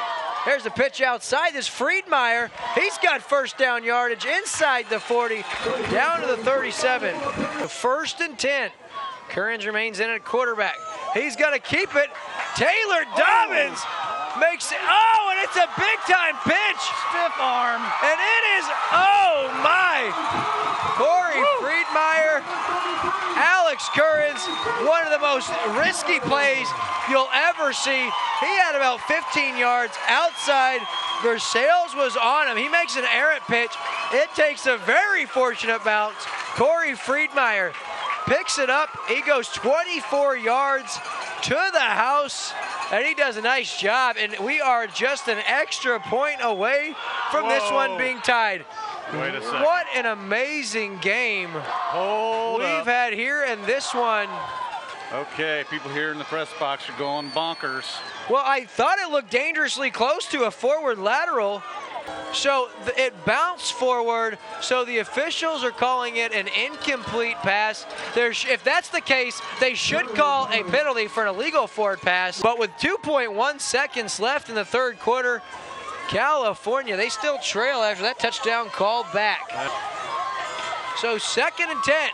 There's the pitch outside. This Friedmeier, he's got 1st down yardage inside the 40, down to the 37. 1st and 10. Currens remains in at quarterback. He's going to keep it. Taylor Dobbins makes it. Oh, and it's a big-time pitch. Stiff arm. And it is, oh my. Corey Friedmeier, Alex Currens, one of the most risky plays you'll ever see. He had about 15 yards outside. Versailles was on him. He makes an errant pitch. It takes a very fortunate bounce. Corey Friedmeier picks it up. He goes 24 yards to the house, and he does a nice job. And we are just an extra point away from this one being tied. Wait a second. What an amazing game we've had here, and this one. Okay, people here in the press box are going bonkers. Well, I thought it looked dangerously close to a forward lateral. So it bounced forward, so the officials are calling it an incomplete pass. If that's the case, they should call a penalty for an illegal forward pass. But with 2.1 seconds left in the 3rd quarter, California, they still trail after that touchdown called back. So 2nd and 10.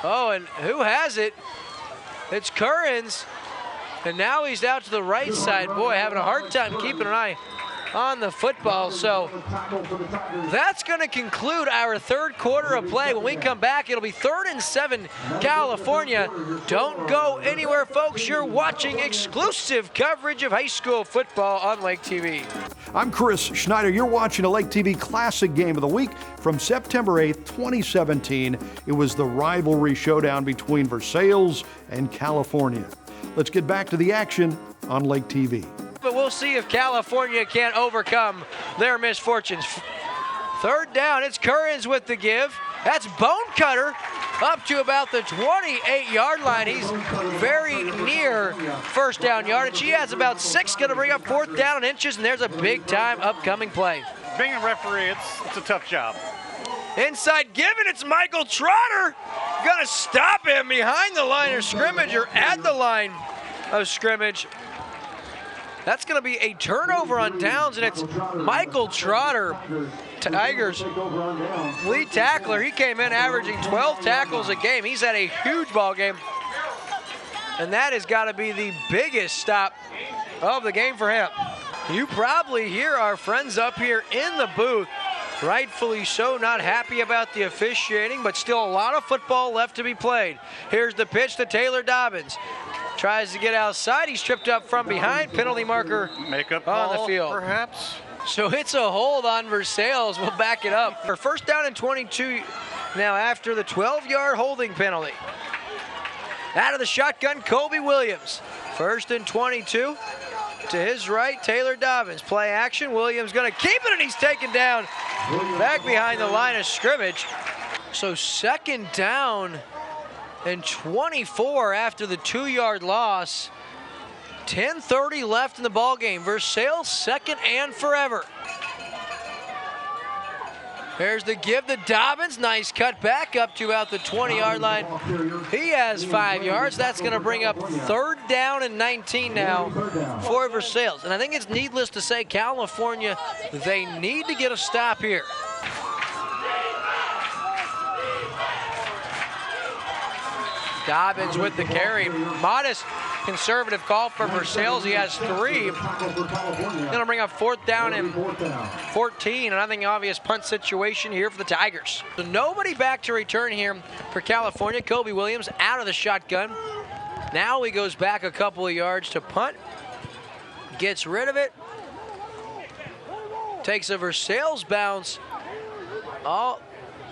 Oh, and who has it? It's Currens. And now he's out to the right side. Boy, having a hard time keeping an eye on the football. So that's going to conclude our 3rd quarter of play. When we come back, it'll be 3rd and 7, California. Don't go anywhere, folks. You're watching exclusive coverage of high school football on Lake TV. I'm Chris Schneider. You're watching a LakeTV Classic Game of the Week from September 8th, 2017. It was the rivalry showdown between Versailles and California. Let's get back to the action on Lake TV. But we'll see if California can't overcome their misfortunes. 3rd down, it's Currens with the give. That's Bone Cutter up to about the 28-yard line. He's very near 1st down yardage. He has about 6, going to bring up 4th down and inches, and there's a big-time upcoming play. Being a referee, it's a tough job. Inside given, it's Michael Trotter. Gonna stop him behind the line of scrimmage or at the line of scrimmage. That's gonna be a turnover on downs, and it's Michael Trotter, Tigers lead tackler. He came in averaging 12 tackles a game. He's had a huge ball game. And that has got to be the biggest stop of the game for him. You probably hear our friends up here in the booth Rightfully so, not happy about the officiating, but still a lot of football left to be played. Here's the pitch to Taylor Dobbins. Tries to get outside. He's tripped up from behind. Penalty marker Makeup on the call, field. perhaps. So it's a hold on Versailles. We'll back it up. For first down and 22 now after the 12-yard holding penalty. Out of the shotgun, Kobe Williams. First and 22. To his right, Taylor Dobbins. Play action. Williams going to keep it, and he's taken down back behind the line of scrimmage. So second down and 24 after the 2-yard loss. 10:30 left in the ball game. Versailles second and forever. There's the give to Dobbins. Nice cut back up to about the 20-yard line. He has 5 yards. That's going to bring up third down and 19 now for Versailles. And I think it's needless to say, California, they need to get a stop here. Dobbins with the carry. Modest conservative call for Versailles. He has 3. Going to bring up fourth down and 14. And I think obvious punt situation here for the Tigers. So nobody back to return here for California. Kobe Williams out of the shotgun. Now he goes back a couple of yards to punt. Gets rid of it. Takes a Versailles bounce all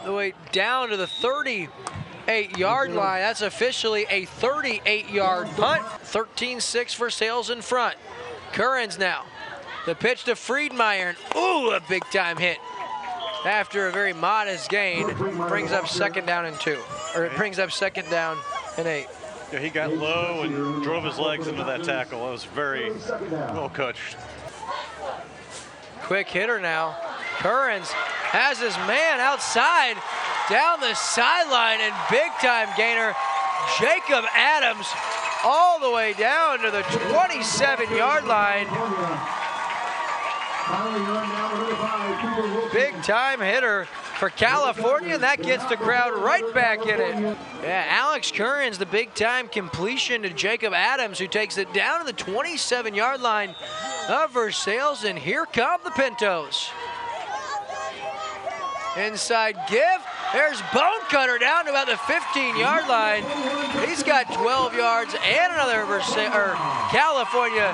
the way down to the 38-yard line. That's officially a 38-yard punt. 13-6 Versailles in front. Currens now. The pitch to Friedmeier. Ooh, a big-time hit. After a very modest gain, brings up second down and 2. Or it brings up second down and 8. Yeah, he got low and drove his legs into that tackle. It was very well coached. Quick hitter now. Currens has his man outside down the sideline, and big-time gainer Jacob Adams all the way down to the 27-yard line. Big-time hitter for California, and that gets the crowd right back in it. Yeah, Alex Currens, the big-time completion to Jacob Adams, who takes it down to the 27-yard line of Versailles, and here come the Pintos. Inside give. There's Bone Cutter down to about the 15-yard line. He's got 12 yards and another California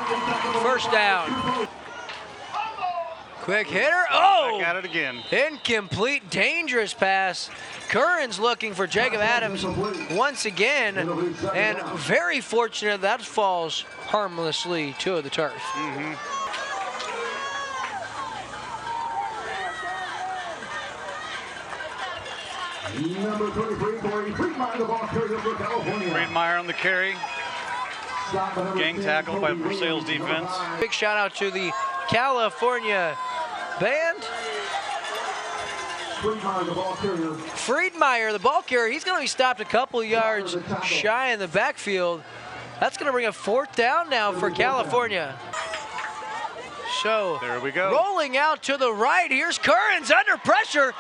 first down. Quick hitter. Oh! Back at it again. Incomplete, dangerous pass. Currens looking for Jacob Adams once again, and very fortunate that falls harmlessly to the turf. Number 33, Corey Friedmeier, the ball carrier for California. Friedmeier on the carry. Gang tackle by Versailles defense. Big shout out to the California band. Friedmeier, the ball carrier. Friedmeier, the ball carrier, he's going to be stopped a couple of yards shy in the backfield. That's going to bring a fourth down now for California. So, there we go. Rolling out to the right, here's Currens under pressure.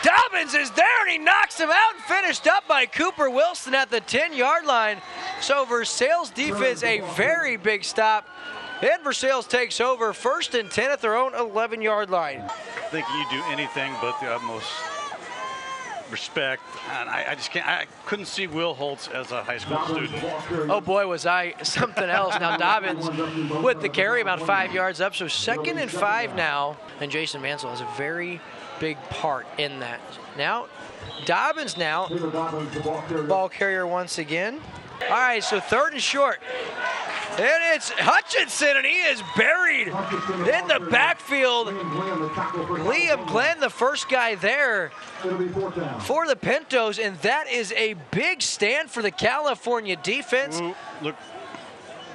Dobbins is there, and he knocks him out, and finished up by Cooper Wilson at the 10-yard line. So Versailles defense, a very big stop. And Versailles takes over first and 10 at their own 11-yard line. Thinking you do anything but the utmost respect. And I just can't, I couldn't see Will Holtz as a high school student. Oh boy, was I something else. Now Dobbins with the carry about 5 yards up. So second and 5 now. And Jason Mansell has a very big part in that. Now, Dobbins now, ball carrier once again. All right, so third and short. And it's Hutchinson, and he is buried in the backfield. Liam Glenn, the first guy there for the Pintos, and that is a big stand for the California defense. Ooh, look.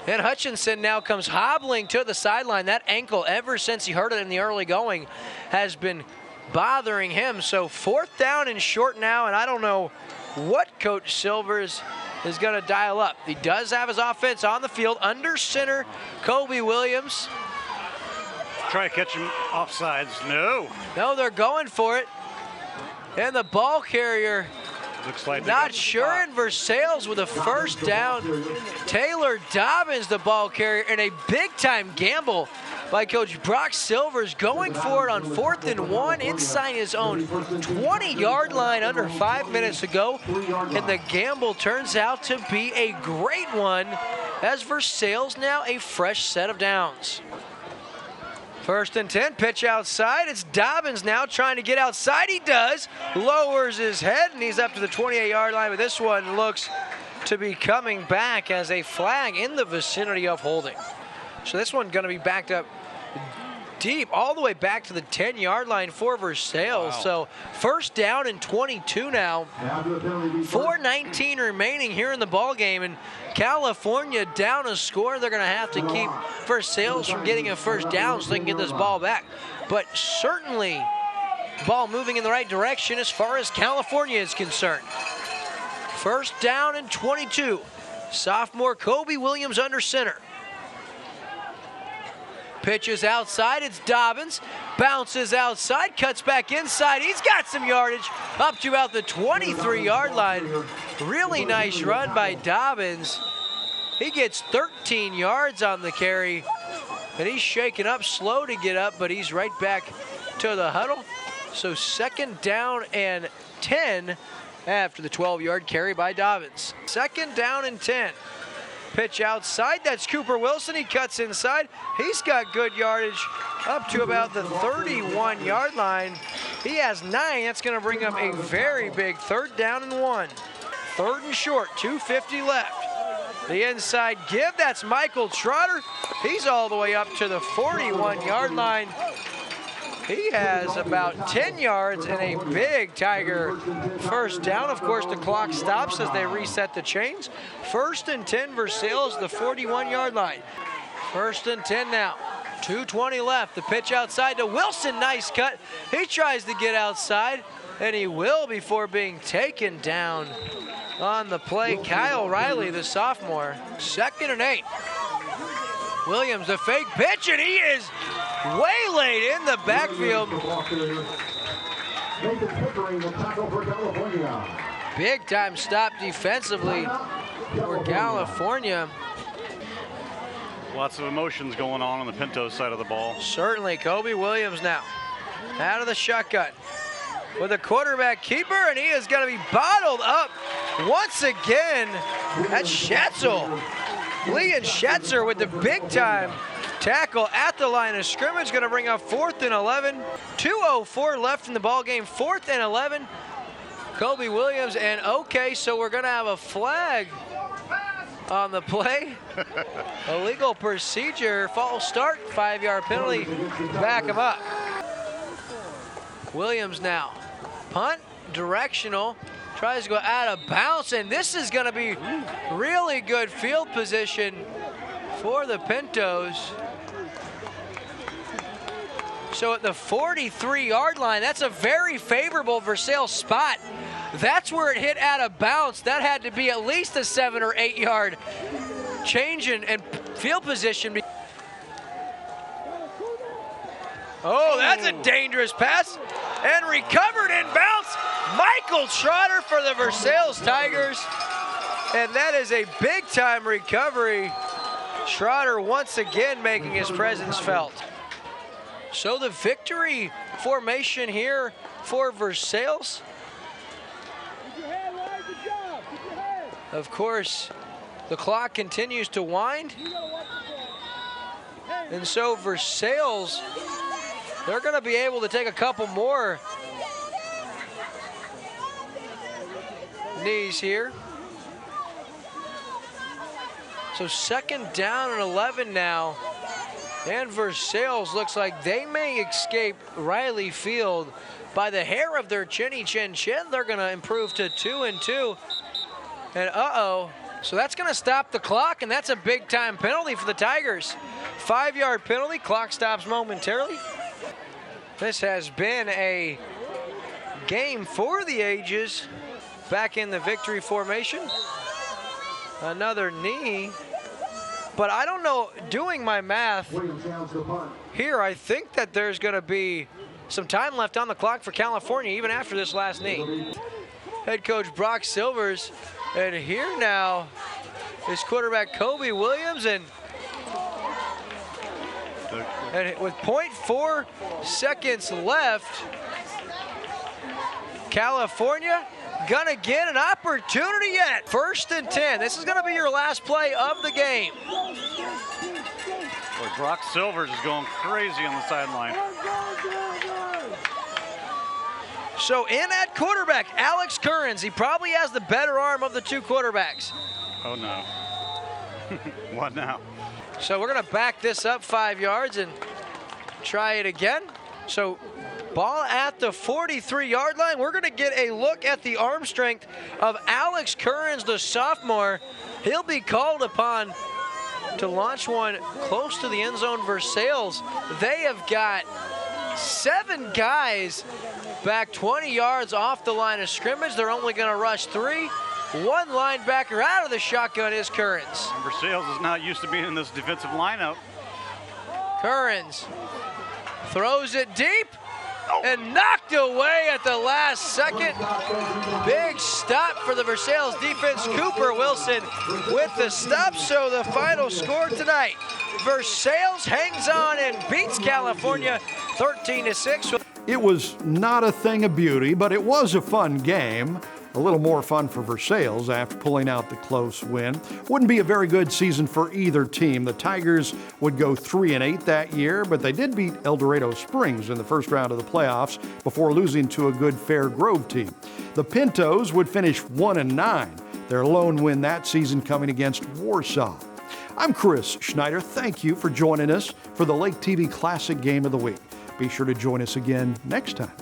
And Hutchinson now comes hobbling to the sideline. That ankle, ever since he hurt it in the early going, has been bothering him. So fourth down and short now, and I don't know what Coach Silvers is going to dial up. He does have his offense on the field. Under center, Kobe Williams. Try to catch him offsides. No. No, they're going for it. And the ball carrier, looks like not sure, in Versailles with a first down. Taylor Dobbins, the ball carrier, and a big-time gamble by Coach Brock Silvers, going for it on 4th and 1 inside his own 20-yard line under 5 minutes to go. And the gamble turns out to be a great one, as Versailles now a fresh set of downs. 1st and 10, pitch outside. It's Dobbins now trying to get outside. He does. Lowers his head, and he's up to the 28-yard line. But this one looks to be coming back as a flag in the vicinity of holding. So this one going to be backed up deep, all the way back to the 10-yard line for Versailles. Wow. So 1st down and 22 now. 4:19 remaining here in the ball game, and California down a score. They're going to have to keep Versailles from getting a 1st down so they can get this ball back. But certainly, ball moving in the right direction as far as California is concerned. 1st down and 22. Sophomore Kobe Williams under center. Pitches outside, it's Dobbins, bounces outside, cuts back inside. He's got some yardage up to about the 23-yard line. Really nice run by Dobbins. He gets 13 yards on the carry, and he's shaken up, slow to get up, but he's right back to the huddle. So 2nd down and 10 after the 12-yard carry by Dobbins. 2nd down and 10. Pitch outside, that's Cooper Wilson. He cuts inside. He's got good yardage up to about the 31-yard line. He has 9. That's going to bring up a very big 3rd down and 1. 3rd and short, 2:50 left. The inside give, that's Michael Trotter. He's all the way up to the 41-yard line. He has about 10 yards and a big Tiger 1st down. Of course, the clock stops as they reset the chains. 1st and 10, Versailles, the 41-yard line. 1st and 10 now. 2:20 left. The pitch outside to Wilson. Nice cut. He tries to get outside, and he will before being taken down on the play. Kyle Riley, the sophomore. 2nd and 8. Williams, the fake pitch, and he is waylaid in the backfield. Big time stop defensively for California. Lots of emotions going on the Pintos side of the ball. Certainly. Kobe Williams now out of the shotgun with a quarterback keeper, and he is going to be bottled up once again. That's Schatzel. Leon Schatzer with the big time tackle at the line of scrimmage, going to bring up 4th and 11. 2:04 left in the ball game. 4th and 11. Kobe Williams, and okay, so we're going to have a flag on the play. Illegal procedure, false start, 5-yard penalty. Back him up. Williams now. Punt, directional. Tries to go out of bounds, and this is going to be really good field position for the Pintos. So at the 43-yard line, that's a very favorable Versailles spot. That's where it hit out of bounds. That had to be at least a 7 or 8 yard change in field position. Oh, that's a dangerous pass, and recovered in bounds. Michael Trotter for the Versailles Tigers, and that is a big-time recovery. Trotter once again making his presence felt. So the victory formation here for Versailles. Of course, the clock continues to wind, and so Versailles, they're going to be able to take a couple more knees here. So 2nd down and 11 now. And Versailles looks like they may escape Riley Field by the hair of their chinny chin chin. They're going to improve to 2-2. And uh-oh. So that's going to stop the clock, and that's a big-time penalty for the Tigers. 5-yard penalty. Clock stops momentarily. This has been a game for the ages. Back in the victory formation. Another knee. But I don't know, doing my math here, I think that there's going to be some time left on the clock for California, even after this last knee. Head coach Brock Silvers, and here now is quarterback Kobe Williams, and And with 0.4 seconds left, California gonna get an opportunity yet. 1st and 10. This is gonna be your last play of the game. Boy, Brock Silvers is going crazy on the sideline. So in at quarterback, Alex Currens. He probably has the better arm of the two quarterbacks. Oh no. What now? So we're gonna back this up 5 yards and try it again. So ball at the 43-yard line. We're gonna get a look at the arm strength of Alex Currens, the sophomore. He'll be called upon to launch one close to the end zone. Versailles, they have got 7 guys back 20 yards off the line of scrimmage. They're only gonna rush 3. 1 linebacker out of the shotgun is Currens. Versailles is not used to being in this defensive lineup. Currens throws it deep and knocked away at the last second. Big stop for the Versailles defense. Cooper Wilson with the stop. So the final score tonight, Versailles hangs on and beats California 13-6. It was not a thing of beauty, but it was a fun game. A little more fun for Versailles after pulling out the close win. Wouldn't be a very good season for either team. The Tigers would go 3-8 that year, but they did beat El Dorado Springs in the first round of the playoffs before losing to a good Fair Grove team. The Pintos would finish 1-9, their lone win that season coming against Warsaw. I'm Chris Schneider. Thank you for joining us for the LakeTV Classic Game of the Week. Be sure to join us again next time.